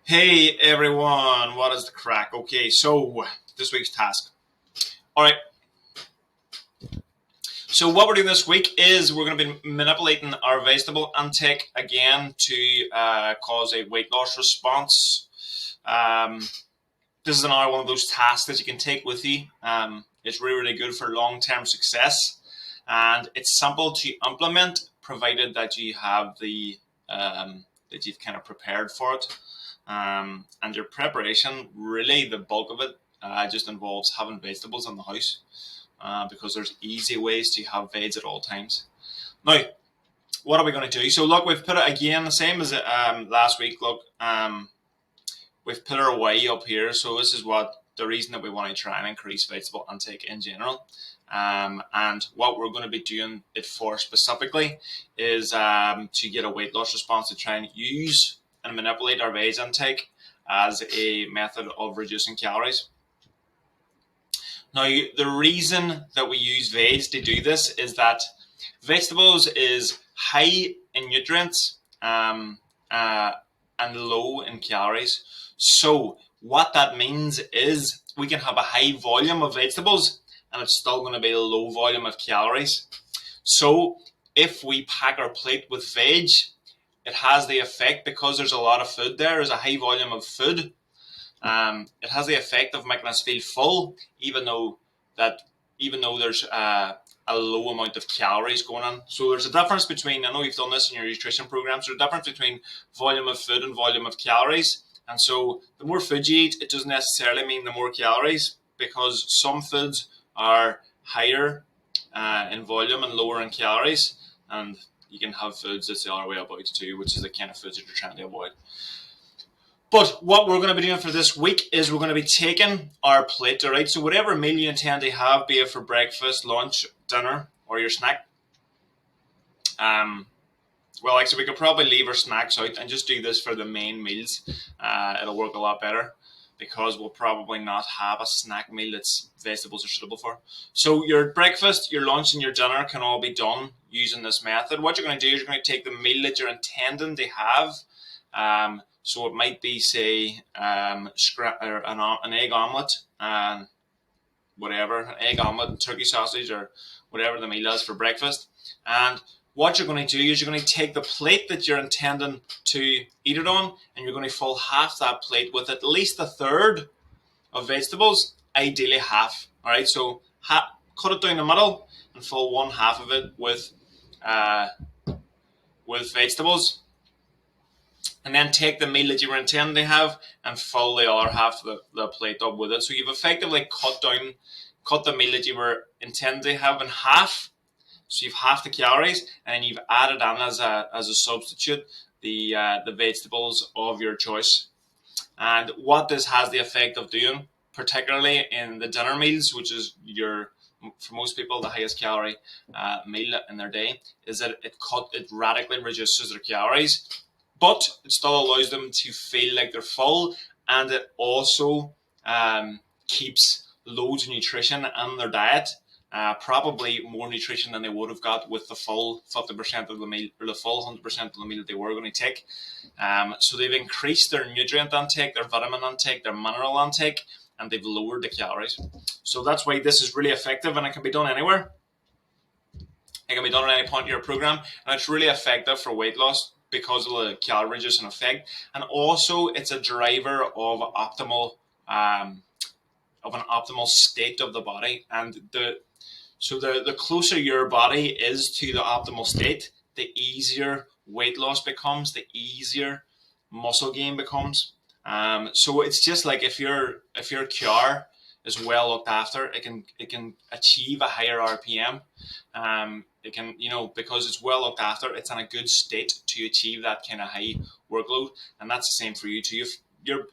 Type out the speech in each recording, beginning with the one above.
Hey everyone, what is the crack? Okay, so this week's task. All right, so what we're doing this week is we're going to be manipulating our vegetable intake again to cause a weight loss response. This is another one of those tasks that you can take with you. It's really good for long term success, and it's simple to implement provided that you have that you've kind of prepared for it. And your preparation, really, the bulk of it just involves having vegetables in the house because there's easy ways to have veg at all times. Now, what are we going to do? So, look, we've put it again the same as last week. Look, we've put our way up here. So, this is what the reason that we want to try and increase vegetable intake in general. And what we're going to be doing it for specifically is to get a weight loss response to try and use and manipulate our veg intake as a method of reducing calories. Now, the reason that we use veg to do this is that vegetables is high in nutrients and low in calories. So, what that means is we can have a high volume of vegetables and it's still going to be a low volume of calories. So, if we pack our plate with veg, it has the effect because there's a lot of food there, there's a high volume of food. It has the effect of making us feel full, that even though there's a low amount of calories going on. So there's a difference between, I know you've done this in your nutrition programs, there's a difference between volume of food and volume of calories. And so the more food you eat, it doesn't necessarily mean the more calories because some foods are higher in volume and lower in calories. And you can have foods that's the other way about too, which is the kind of foods that you're trying to avoid. But what we're going to be doing for this week is we're going to be taking our plate, all right? So whatever meal you intend to have, be it for breakfast, lunch, dinner, or your snack. Well, actually, we could probably leave our snacks out and just do this for the main meals. It'll work a lot better because we'll probably not have a snack meal that's vegetables are suitable for. So your breakfast, your lunch, and your dinner can all be done using this method. What you're going to do is you're going to take the meal that you're intending to have. So it might be, say, an egg omelette and whatever, an egg omelette and turkey sausage or whatever the meal is for breakfast. And what you're going to do is you're going to take the plate that you're intending to eat it on and you're going to fill half that plate with at least a third of vegetables, ideally half. All right, so cut it down the middle and fill one half of it with vegetables, and then take the meal that you were intending to have and fill the other half of the plate up with it. So you've effectively cut the meal that you were intending to have in half. So you've half the calories, and you've added on as a substitute the vegetables of your choice. And what this has the effect of doing, particularly in the dinner meals, which is for most people the highest calorie meal in their day, is that it radically reduces their calories, but it still allows them to feel like they're full, and it also keeps loads of nutrition in their diet. Probably more nutrition than they would have got with the full 50% of the meal or the full 100% of the meal that they were going to take. So they've increased their nutrient intake, their vitamin intake, their mineral intake, and they've lowered the calories. So that's why this is really effective, and it can be done anywhere. It can be done at any point in your program, and it's really effective for weight loss because of the calorie reducing effect, and also it's a driver of an optimal state of the body. And the closer your body is to the optimal state, the easier weight loss becomes, the easier muscle gain becomes. So it's just like if your car is well looked after, it can achieve a higher RPM. It can, because it's well looked after, it's in a good state to achieve that kind of high workload, and that's the same for you too. If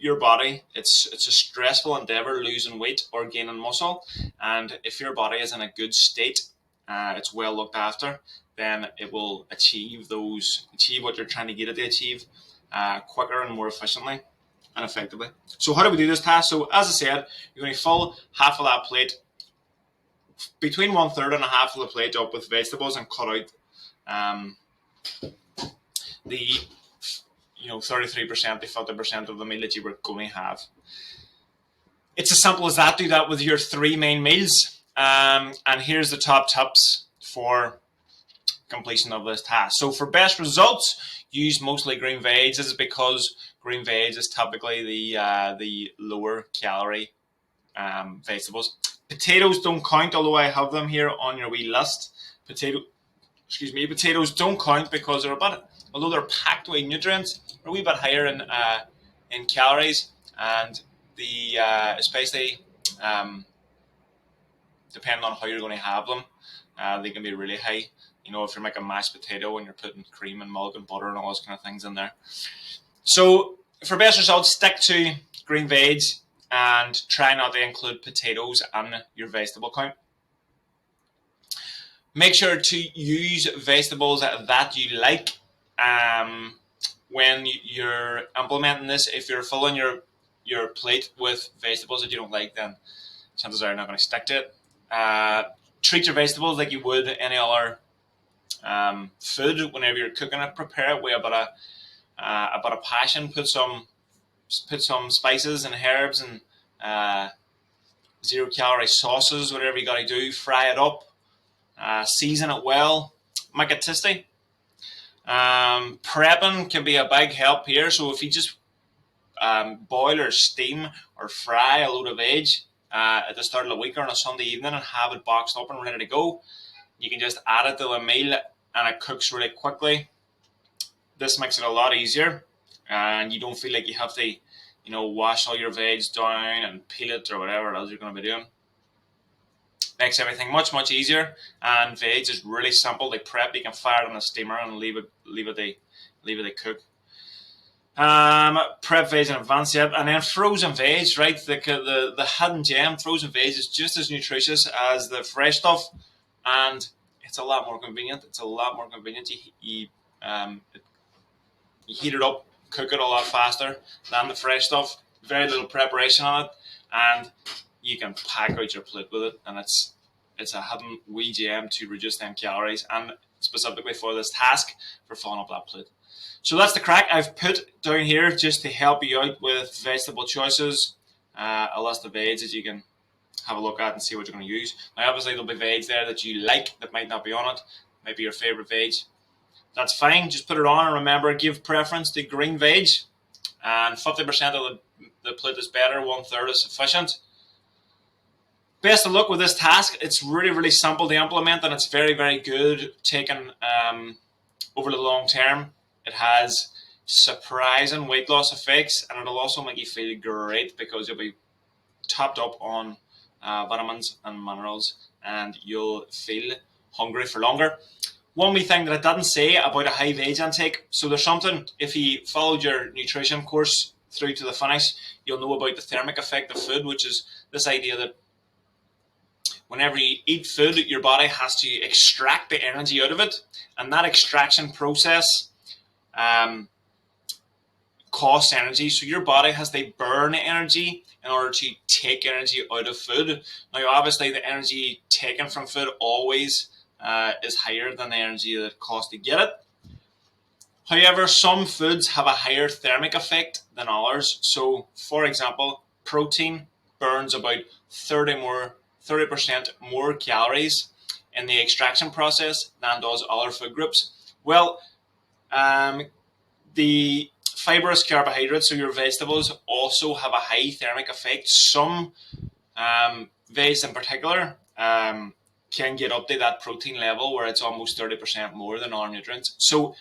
your body, it's a stressful endeavor losing weight or gaining muscle, and if your body is in a good state, it's well looked after, then it will achieve what you're trying to get it to achieve quicker and more efficiently and effectively. So how do we do this task? So as I said, you're going to fill half of that plate, between one third and a half of the plate up with vegetables, and cut out the 33% to 50% of the meal that you were going to have. It's as simple as that. Do that with your 3 main meals. And here's the top tips for completion of this task. So for best results, use mostly green veg. This is because green veg is typically the lower calorie vegetables. Potatoes don't count, although I have them here on your wee list. Potatoes don't count because although they're packed with nutrients, they're a wee bit higher in calories, and especially depending on how you're going to have them, they can be really high. If you're making mashed potato and you're putting cream and milk and butter and all those kind of things in there. So for best results, stick to green veg and try not to include potatoes in your vegetable count. Make sure to use vegetables that you like when you're implementing this. If you're filling your plate with vegetables that you don't like, then chances are you're not going to stick to it. Treat your vegetables like you would any other food. Whenever you're cooking it, prepare it with a bit of passion. Put some spices and herbs and 0-calorie sauces, whatever you got to do. Fry it up, season it well, make it tasty. Prepping can be a big help here. So if you just boil or steam or fry a load of veg at the start of the week or on a Sunday evening and have it boxed up and ready to go, you can just add it to the meal and it cooks really quickly. This makes it a lot easier, and you don't feel like you have to, wash all your veg down and peel it or whatever else you're going to be doing. Makes everything much, much easier, and veg is really simple to prep. You can fire it on a steamer and leave it to cook. Prep veg in advance, yep. And then frozen veg, right? The hidden gem, frozen veg is just as nutritious as the fresh stuff, and it's a lot more convenient. You heat it up, cook it a lot faster than the fresh stuff. Very little preparation on it, and you can pack out your plate with it, and it's a hidden wee gem to reduce them calories, and specifically for this task, for filling up that plate. So that's the crack. I've put down here just to help you out with vegetable choices, a list of veg that you can have a look at and see what you're going to use. Now obviously there'll be veg there that you like that might not be on it, might be your favourite veg. That's fine, just put it on, and remember, give preference to green veg, and 50% of the plate is better, 1/3 is sufficient. Best of luck with this task. It's really, really simple to implement, and it's very, very good taken over the long term. It has surprising weight loss effects, and it'll also make you feel great because you'll be topped up on vitamins and minerals, and you'll feel hungry for longer. One wee thing that I didn't say about a high veg intake. So there's something, if you followed your nutrition course through to the finish, you'll know about the thermic effect of food, which is this idea that whenever you eat food, your body has to extract the energy out of it, and that extraction process costs energy. So your body has to burn energy in order to take energy out of food. Now, obviously, the energy taken from food always is higher than the energy that it costs to get it. However, some foods have a higher thermic effect than others. So, for example, protein burns about 30% more calories in the extraction process than does other food groups. Well, the fibrous carbohydrates, so your vegetables, also have a high thermic effect. Some veg in particular can get up to that protein level where it's almost 30% more than other nutrients. So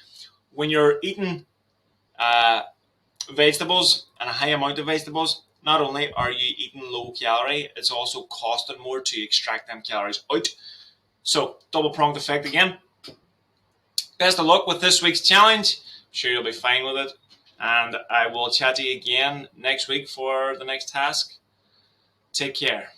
when you're eating vegetables and a high amount of vegetables, not only are you eating low calorie, it's also costing more to extract them calories out. So double-pronged effect again. Best of luck with this week's challenge. I'm sure you'll be fine with it. And I will chat to you again next week for the next task. Take care.